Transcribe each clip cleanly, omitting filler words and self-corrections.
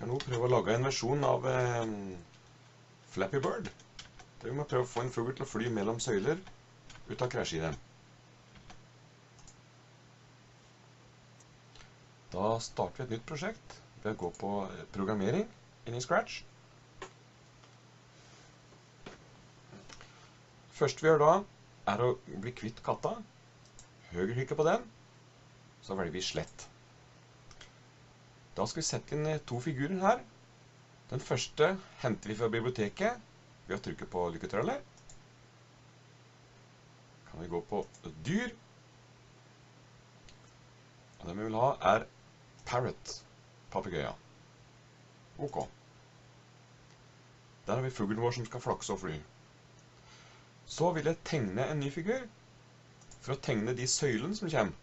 skal nå prøve å lage en versjon av Flappy Bird. Der vi må prøve å få en fugl til å fly mellom søyler uten å krasje i dem. Da starter vi et nytt prosjekt ved å gå på programmering inn i Scratch. Først vi gjør da er å bli kvitt katta. Høyreklikke på den, så velger vi slett. Da skal vi sette inn to figurer her. Den første henter vi fra biblioteket ved å trykke på lykketrøllet. Kan vi gå på dyr. Og det vi vil ha er parrot, papegøya. Ok. Der har vi fuglen vår som skal flakse og fly. Så vil jeg tegne en ny figur for å tegne de søylene som kommer.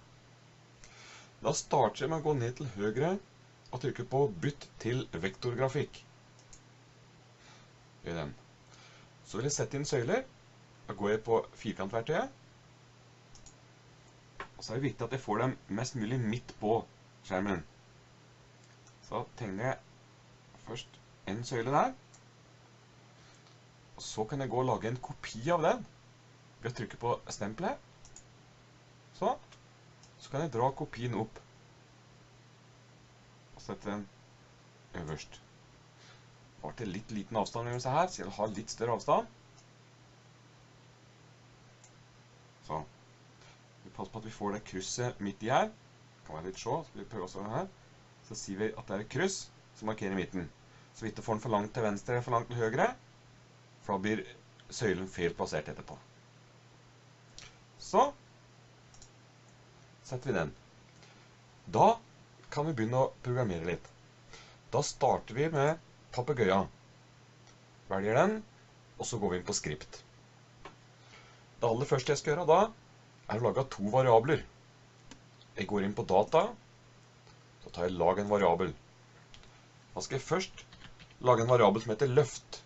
Da starter jeg med å gå ned til høyre og trykke på bytt til vektorgrafikk. Gjør den. Så vil jeg sette inn søyler. Da går jeg på firkantverktøyet. Og så er det viktig at jeg får dem mest mulig midt på skjermen. Så tegner jeg først en søyle der. Og så kan jeg gå og lage en kopi av den ved å trykke på stempelet. Så kan jeg dra kopien opp og sette den øverst. Det var til litt liten avstand mellom seg her, så jeg vil ha litt større avstand. Så. Vi passer på at vi får det krysset midt i her. Det kan være litt så vi prøver også her. Så sier vi at det er et kryss som markerer midten. Så vi ikke får den for langt til venstre eller for langt til høyre, for da blir søylen feil plassert etterpå. Så setter vi den. Da kan vi begynne å programmere litt. Da starter vi med papegøya. Velger den, og så går vi inn på skript. Det aller første jeg skal gjøre da, er å lage to variabler. Jeg går inn på data, så tar jeg lag en variabel. Da skal jeg først lage en variabel som heter løft.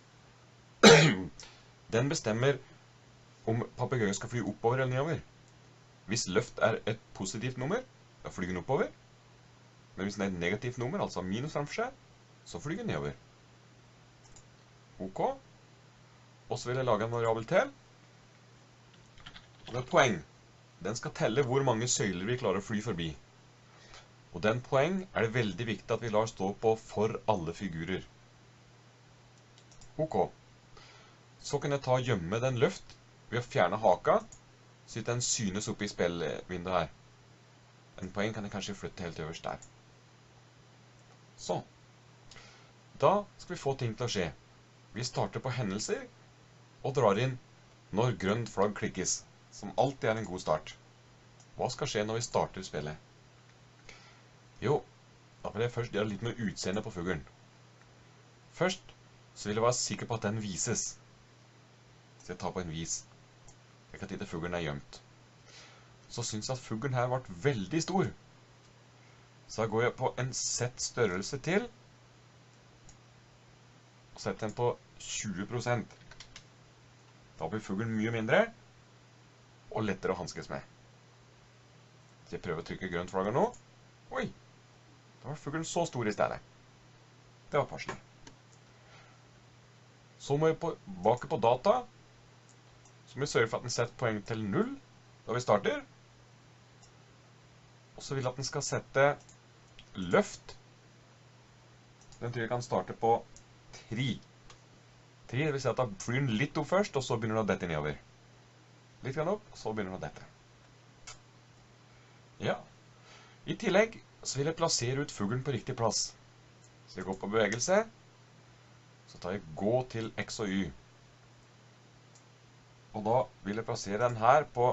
Den bestemmer om papegøya skal fly oppover eller nedover. Hvis løft er et positivt nummer, da flyr den oppover. Men hvis det er et negativt nummer, altså minus framfor seg, så flyr den nedover. Ok. Og så vil jeg lage en variabel til. Og det er poeng. Den skal telle hvor mange søyler vi klarer å fly forbi. Og den poeng er det veldig viktig at vi lar stå på for alle figurer. Ok. Så kan jeg ta og gjemme den løft ved å fjerne haka, så den synes oppe i spillvinduet her. En poeng kan jeg kanskje flytte helt øverst der. Så. Da skal vi få ting til å skje. Vi starter på hendelser, og drar inn når grønt flagg klikkes, som alltid er en god start. Hva skal skje når vi starter spillet? Jo, da vil jeg først gjøre litt med utseende på fuglen. Først så vil jeg være sikker på at den vises. Så jeg tar på en vis. Jeg kan titte fuglen er gjemt. Så synes jeg at fuglen her ble veldig stor. Så da går jeg på en sett størrelse til, og setter den på 20%. Da blir fuglen mye mindre, og lettere å hanskes med. Så jeg prøver å trykke grønt flagg nå. Oi! Da var fuglen så stor i stedet. Det var passende. Så må jeg tilbake på data, så må vi sørge for at den setter poeng til 0 da vi starter. Og så vil jeg at den skal sette løft. Den tror jeg kan starte på 3. 3, det vil si at da flyr den litt opp først, og så begynner den å dette nedover. Litt grann opp, og så begynner den å dette. Ja. I tillegg så vil jeg plassere ut fuglen på riktig plass. Så jeg går på bevegelse, så tar jeg gå til X og Y. Og da vil jeg plassere den her på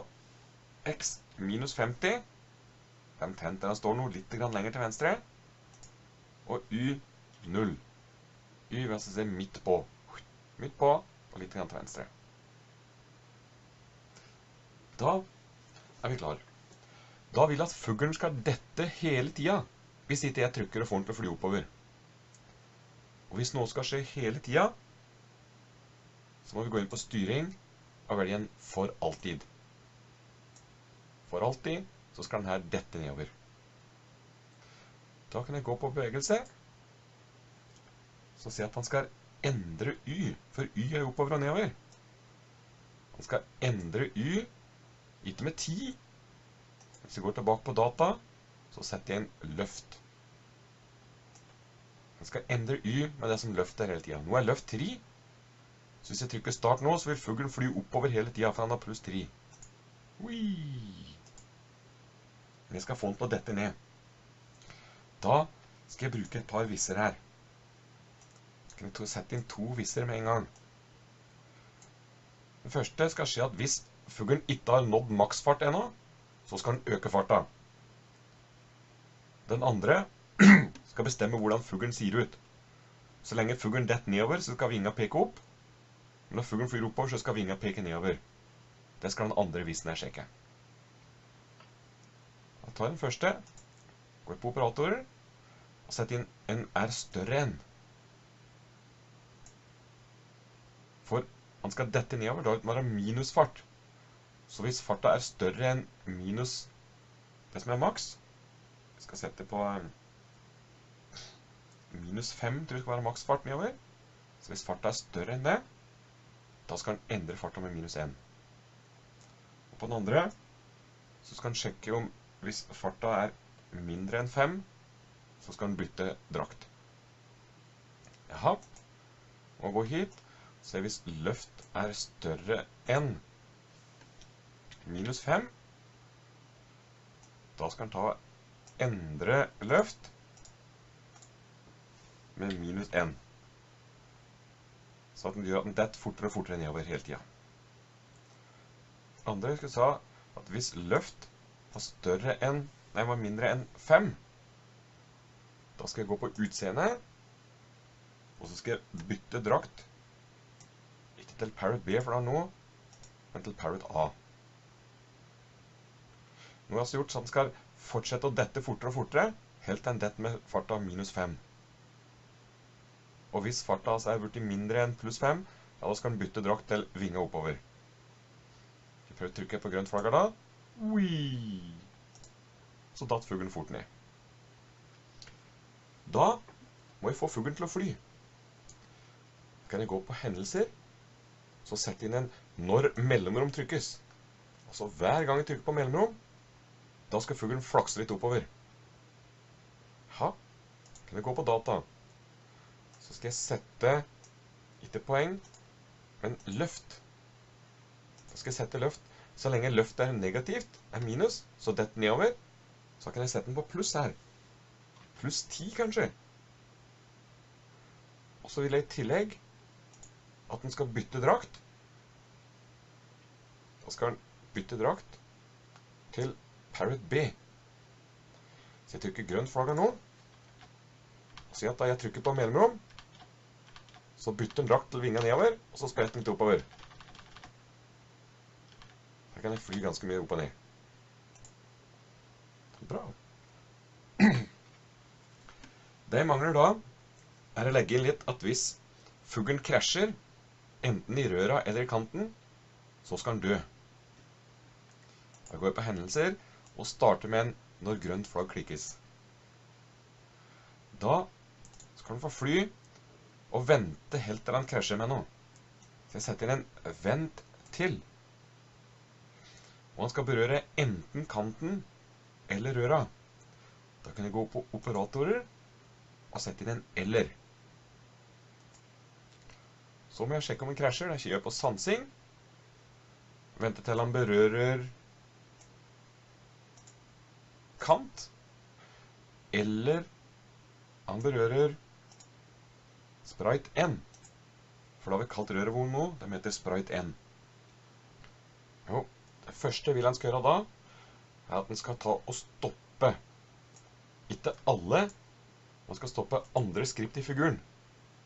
X minus 50. Den står nå litt lenger til venstre. Og Y 0. Y vil altså se midt på. Midt på, og litt til venstre. Da er vi klar. Da vil jeg at fuglen skal dette hele tiden, hvis ikke jeg trykker og får den til å fly oppover. Og hvis noe skal skje hele tiden, så må vi gå inn på styring, og velge en for alltid. For alltid, så skal den her dette nedover. Da kan jeg gå på bevegelse, så sier jeg at han skal endre y, for y er oppover og nedover. Han skal endre y, ikke med 10. Hvis jeg går tilbake på data, så setter jeg en løft. Han skal endre y med det som løft er hele tiden. Nå er løft 3. Så hvis jeg trykker start nå, så vil fuglen fly oppover hele tiden, for han har pluss 3. Ui! Men jeg skal få den til å dette ned. Da skal jeg bruke et par visser her. Jeg skal sette inn 2 visser med en gang. Den første skal skje at hvis fuglen ikke har nådd maksfart ennå, så skal den øke farta. Den andre skal bestemme hvordan fuglen ser ut. Så lenge fuglen detter nedover, så skal vinga peke opp. Men når fuglen flyr oppover, så skal vinga peke nedover. Det skal den andre vissen her sjekke. Da tar jeg den første, går på operatorer, og setter inn en R større enn. For han skal dette nedover, da vil det være minusfart. Så hvis farta er større enn minus det som er maks, jeg skal sette på minus 5, tror jeg skal være maksfart nedover. Så hvis farta er større enn det, da skal han endre farta med minus 1. Og på den andre, så skal han sjekke om hvis farta er mindre enn 5, så skal han bytte drakt. Jaha, og gå hit, så hvis løft er større enn minus 5, da skal han ta endre løft med minus 1. Så at den gjør at den detter fortere og fortere nedover hele tiden. Andre skal si at hvis løft var mindre enn 5, da skal jeg gå på utseende, og så skal jeg bytte drakt, ikke til Parrot B for da nå, men til Parrot A. Nå har jeg altså gjort så at den skal fortsette å dette fortere og fortere, helt til den detter med farta minus 5. Og hvis farta altså er blitt mindre enn pluss 5, ja, da skal den bytte drakt til vinga oppover. Jeg prøver å trykke på grønt flagger da. Ui! Så datt fuglen fort ned. Da må jeg få fuglen til å fly. Så kan jeg gå på hendelser, så sette inn en når mellomrom trykkes. Altså hver gang jeg trykker på mellomrom, da skal fuglen flakse litt oppover. Ha, kan jeg gå på data. Så skal jeg sette, ikke poeng, men løft. Da skal jeg sette løft. Så lenge løft er negativt, er minus, så dette nedover, så kan jeg sette den på pluss her. Pluss 10 kanskje. Og så vil jeg i tillegg at den skal bytte drakt. Da skal den bytte drakt til Parrot B. Så jeg trykker grønt flagget nå. Og sier at da jeg trykker på mellomrom, så bytter den drakt til vinga nedover, og så spretter den litt oppover. Her kan jeg fly ganske mye opp og ned. Bra. Det jeg mangler da, er å legge inn litt at hvis fuglen krasjer, enten i røra eller i kanten, så skal den dø. Da går jeg på hendelser, og starter med en når grønt flagg klikkes. Da skal den få fly, og vente helt til han krasjer med noe. Så jeg setter inn en vent til. Og han skal berøre enten kanten eller røra. Da kan jeg gå på operatorer og sette inn en eller. Så må jeg sjekke om han krasjer. Da kjører jeg på sansing. Vente til han berører kant. Eller han berører Sprite N. For da har vi kalt rørevogn nå. De heter Sprite N. Jo, det første vil han skal gjøre da, er at den skal ta og stoppe. Ikke alle, man skal stoppe andre skritt i figuren.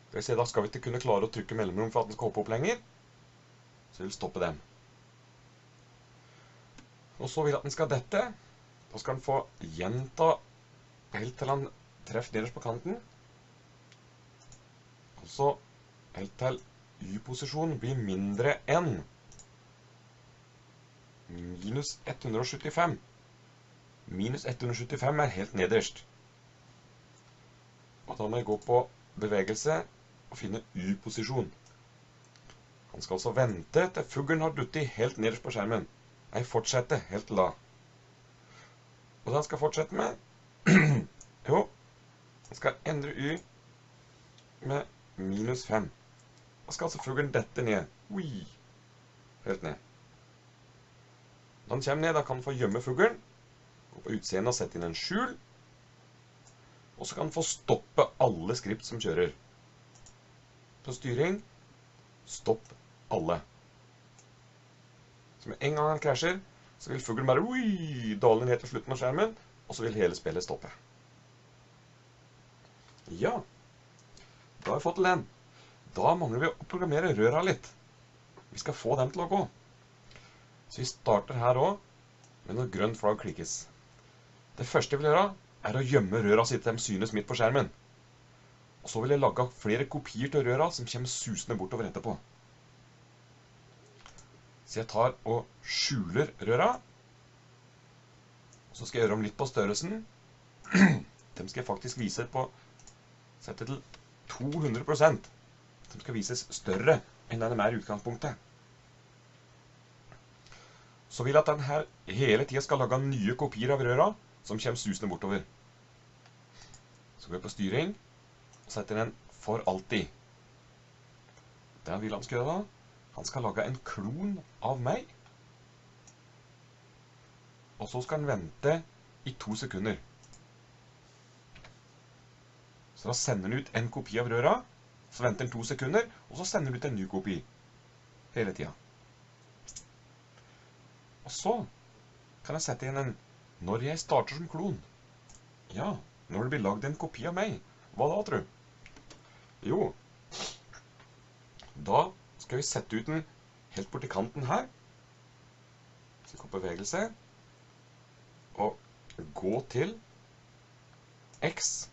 Det vil si, da skal vi ikke kunne klare å trykke mellomrom for at den skal hoppe opp lenger. Så vi vil stoppe dem. Og så vil at den skal dette. Da skal den få gjenta helt til han treffer nederst på kanten. Altså helt til y-posisjonen blir mindre enn minus 175. Minus 175 er helt nederst. Og da må jeg gå på bevegelse, å finne Y-posisjon. Han skal altså vente til fuglen har duttet helt nederst på skjermen. Nei, fortsette helt til da. Og det han skal fortsette med, jo, han skal endre Y med -5. Da skal altså fuglen dette ned. Ui, helt ned. Når han kommer ned, da kan han få gjemme fuglen, gå på utseendet og sette inn en skjul, og så kan han få stoppe alle skript som kjører. På styring, stopp alle. Så med en gang han krasjer, så vil fuglen bare dale ned til slutten av skjermen, og så vil hele spillet stoppe. Ja, da har vi fått til den. Da mangler vi å programmere røra litt. Vi skal få dem til å gå. Så vi starter her også, med når grønt flagg klikkes. Det første jeg vil gjøre, er å gjemme røra sitt til de synes midt på skjermen. Og så vil jeg lage flere kopier til røra som kommer susende bortover etterpå. Så jeg tar og skjuler røra. Og så skal jeg gjøre om litt på størrelsen. Dem skal jeg faktisk vise på, sette til 200%. De skal vises større enn den er i utgangspunktet. Så vil jeg at den her hele tiden skal lage nye kopier av røra som kommer susende bortover. Så går jeg på styring og setter den for alltid. Det vil han skal gjøre da. Han skal lage en klon av meg. Og så skal han vente i 2 sekunder. Så da sender han ut en kopi av røra, så venter han 2 sekunder, og så sender han ut en ny kopi. Hele tiden. Og så kan jeg sette inn en når jeg starter som klon. Ja, når det blir lagd en kopi av meg. Hva da, tror du? Jo, da skal vi sette ut den helt bort i kanten her. Så gå på bevegelse. Og gå til X.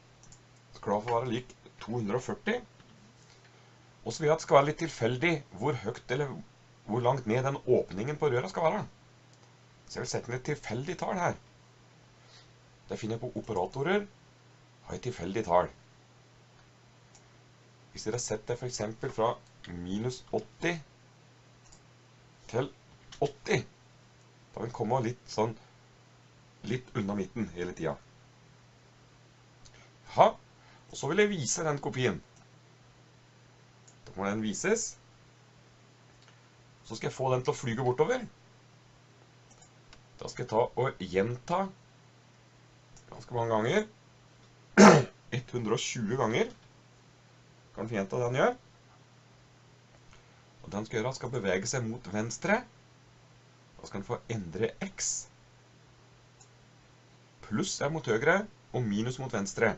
Skal da få være lik 240. Og så vil jeg at det skal være litt tilfeldig hvor høyt eller hvor langt ned den åpningen på røra skal være. Så jeg vil sette inn et tilfeldig tall her. Det finner jeg på operatorer. Har et tilfeldig tall. Hvis dere setter for eksempel fra -80 til 80, da vil den komme litt unna midten hele tiden. Ja, og så vil jeg vise den kopien. Da må den vises. Så skal jeg få den til å flyge bortover. Da skal jeg ta og gjenta ganske mange ganger. 120 ganger. Kan få gjenta det han gjør. Og det han skal gjøre, han skal bevege seg mot venstre. Da skal han få endre X. Pluss er mot høyre, og minus mot venstre.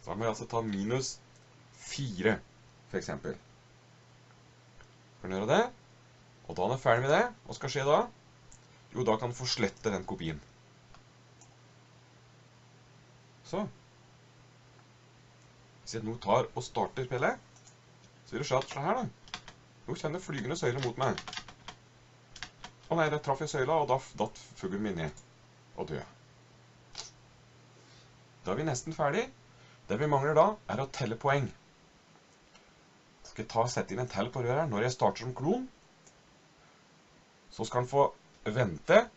Så da må jeg altså ta -4, for eksempel. Kan gjøre det. Og da han er ferdig med det, hva skal skje da? Jo, da kan han få slette den kopien. Så. Hvis jeg nå tar og starter spillet, så vil du se at her da. Nå kjenner flygende søyler mot meg. Å nei, der traff jeg søyla, og da datt fuglen min ned og døde. Da er vi nesten ferdig. Det vi mangler da, er å telle poeng. Skal jeg sette inn en tell på røret når jeg starter som klon. Så skal han få vente.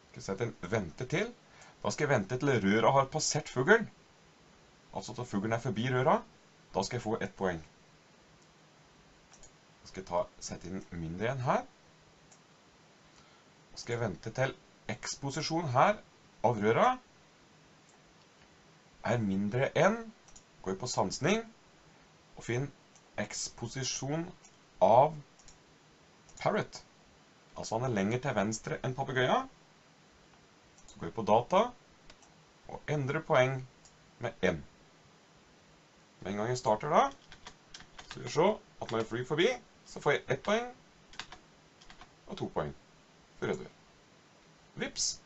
Skal jeg sette en vente til. Da skal jeg vente til røra har passert fuglen. Altså til fuglen er forbi røra. Da skal jeg få 1 poeng. Da skal jeg sette inn mindre enn her. Da skal jeg vente til X-posisjon her av røra er mindre enn. Går jeg på sansning og finner X-posisjon av Parrot. Altså han er lenger til venstre enn papegøya. Så går jeg på data og endrer poeng med 1. Med en gang jeg starter da, så vil jeg se at når jeg flyr forbi, så får jeg 1 poeng og 2 poeng før jeg dør. Vips!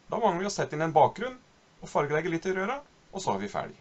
Da mangler vi å sette inn en bakgrunn og fargelegge litt i røra, og så er vi ferdig.